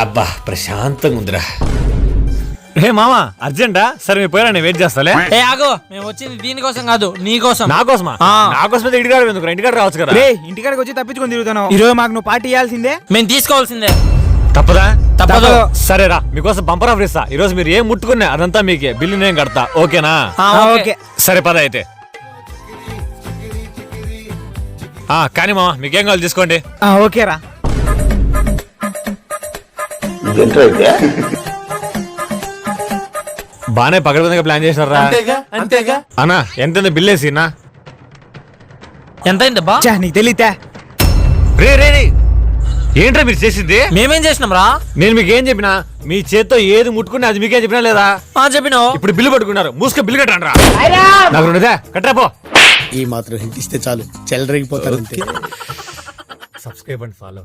అబ్బా ప్రశాంతంగా ఉందిరా. హే మామా అర్జెంటా? సరే మీరు పోయారా, నేను వెయిట్ చేస్తాలే. ఏ ఆగో, మేము వచ్చింది దీనికోసం కాదు, నీకోసం. నా కోసమా? నా కోసమైతే ఇంటికాడ ఎందుకు, ఇంటికాడ రావచ్చు కదా. ఇంటికాడికి వచ్చి తప్పించుకొని తిరుగుతాను. ఈరోజు మాకు నువ్వు పార్టీ ఇవ్వాల్సిందే. మేము తీసుకోవాల్సిందే. తప్పదా? తప్పదు. సరేరా, మీకోసం బంపర్ ఆఫర్ ఇస్తా. ఈ రోజు మీరు ఏం ముట్టుకున్నా అదంతా మీకే, బిల్లు నేను కడతా. ఓకేనా? ఓకే. సరే పద అయితే. కానీ మామ మీకేం కావాలి తీసుకోండి. ఓకేరా. బానే పగడబందిగా ప్లాన్ చేసినారా? అన్నా ఎంత బిల్ వేసినా? ఎంత అయిందబ్బా? నీకు తెలియతే? రే రే రే, ఏంట్రా మీరు చేసింది? మేమేం చేసినాం రా? నేను మీకు ఏం చెప్పినా? మీ చేత్తో ఏది ముట్టుకున్నా అది మీకేం చెప్పినా లేదా? చెప్పినావు. ఇప్పుడు బిల్లు పట్టుకున్నారు, మూసుక బిల్లు కట్టండి రా. నాకు ఉండదా? కట్టరాపో. ఈ మాత్రం హింట్ ఇస్తే చాలు, చెలరేగిపోతారు. Subscribe and follow.